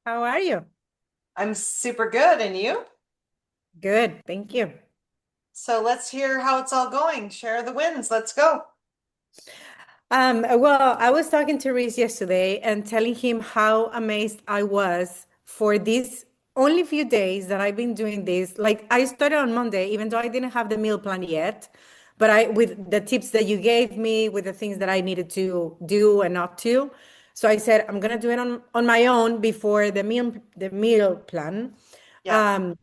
How are you? I'm super good. And you? Good, thank you. So let's hear how it's all going. Share the wins. Let's go. Well, I was talking to Reese yesterday and telling him how amazed I was for these only few days that I've been doing this. Like I started on Monday, even though I didn't have the meal plan yet, but I with the tips that you gave me, with the things that I needed to do and not to. So I said I'm gonna do it on my own before the meal plan. Yeah. Um,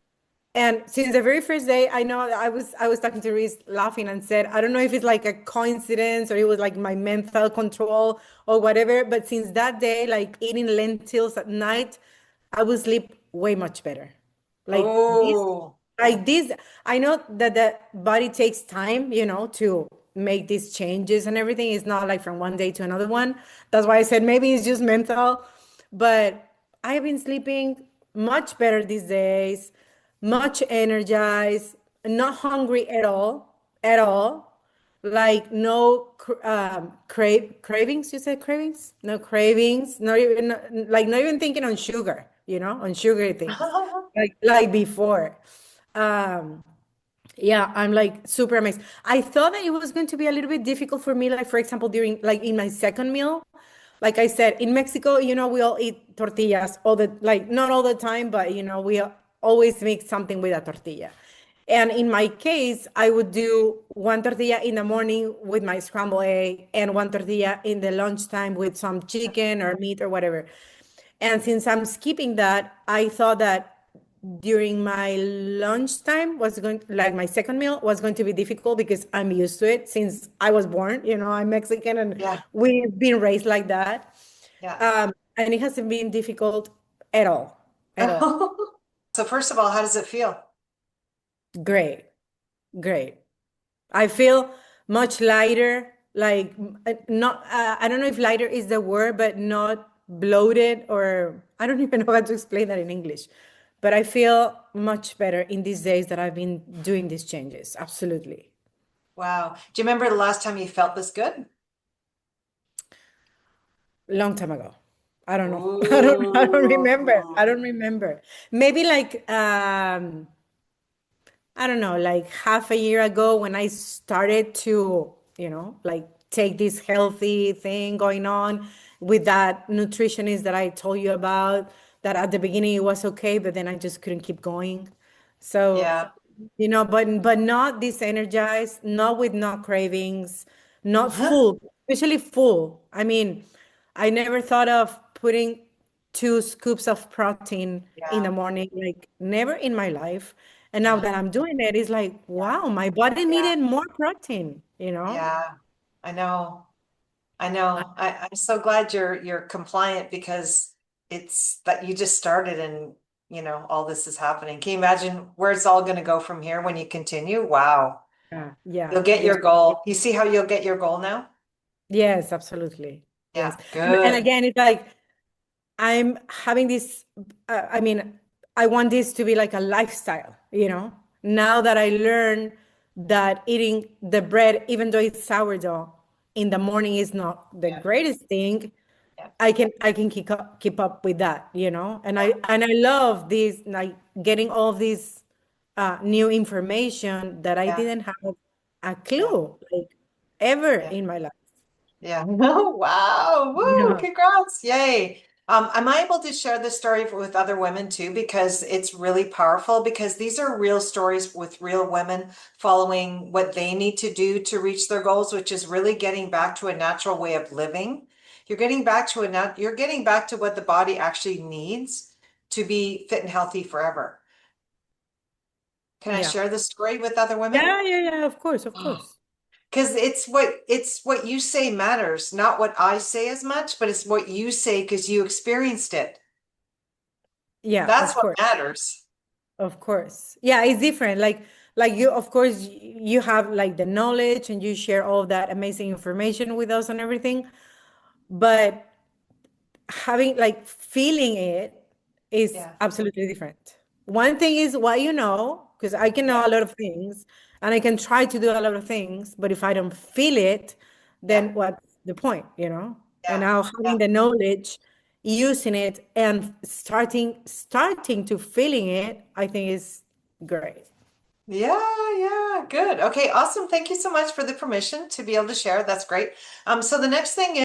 And since the very first day, I know that I was talking to Reese laughing and said, I don't know if it's like a coincidence or it was like my mental control or whatever, but since that day, like eating lentils at night, I would sleep way much better. Like this, Oh, like this, I know that the body takes time, to make these changes and everything. It's not like from one day to another one. That's why I said maybe it's just mental, but I've been sleeping much better these days, much energized, not hungry at all. Like no cravings. You said cravings? No cravings. Not even like not even thinking on sugar. On sugary things like before. Um, yeah, I'm like super amazed. I thought that it was going to be a little bit difficult for me, like for example, during like in my second meal. Like I said, in Mexico, we all eat tortillas all the like not all the time, but we always make something with a tortilla. And in my case, I would do one tortilla in the morning with my scrambled egg and one tortilla in the lunchtime with some chicken or meat or whatever. And since I'm skipping that, I thought that during my lunchtime was going like my second meal was going to be difficult because I'm used to it since I was born. I'm Mexican and yeah. we've been raised like that. Yeah. And it hasn't been difficult at all, at all. So first of all, how does it feel? Great, great. I feel much lighter, like not, I don't know if lighter is the word, but not bloated, or I don't even know how to explain that in English. But I feel much better in these days that I've been doing these changes. Absolutely. Wow. Do you remember the last time you felt this good? Long time ago. I don't know. I don't remember. I Ooh. don't remember. Maybe like I don't know, like half a year ago when I started to, like take this healthy thing going on with that nutritionist that I told you about, that at the beginning it was okay, but then I just couldn't keep going. So, Yeah. but not disenergized, not with no cravings, not full, especially full. I mean, I never thought of putting 2 scoops of protein in the Yeah. morning, like never in my life. And now Yeah. that I'm doing it, it's like, Yeah. wow, my body Yeah. needed more protein. Yeah. I know. I I- know. I'm so glad you're compliant because it's that you just started and all this is happening. Can you imagine where it's all going to go from here when you continue? Wow. Yeah, yeah, You'll get yeah. your goal. You see how you'll get your goal now? Yes, absolutely. Yes. Yeah, And good. again, it's like I'm having this, I mean, I want this to be like a lifestyle. Now that I learn that eating the bread, even though it's sourdough, in the morning is not the Yeah, greatest thing, yeah, I can keep up with that. And I yeah, and I love this, like getting all this new information that I yeah, didn't have a yeah, clue like ever yeah. in my life. Yeah. Oh, wow. Woo, Yeah. congrats. Yay. Am I able to share this story with other women too? Because it's really powerful because these are real stories with real women following what they need to do to reach their goals, which is really getting back to a natural way of living. You're getting back to what the body actually needs to be fit and healthy forever. Can I Yeah. share this story with other women? Yeah, yeah, yeah, of course, of course. Because it's what you say matters, not what I say as much, but it's what you say because you experienced it. Yeah, That's of what course. matters. Of course. Yeah, it's different. Like you, of course, you have like the knowledge and you share all that amazing information with us and everything. But having like feeling it is Yeah, absolutely different. One thing is what you know, because I can know yeah, a lot of things and I can try to do a lot of things, but if I don't feel it, yeah, then what's the point? And yeah, now yeah, having the knowledge, using it and starting to feeling it, I think is great. Yeah, yeah, good. Okay, awesome. Thank you so much for the permission to be able to share. That's great. So the next thing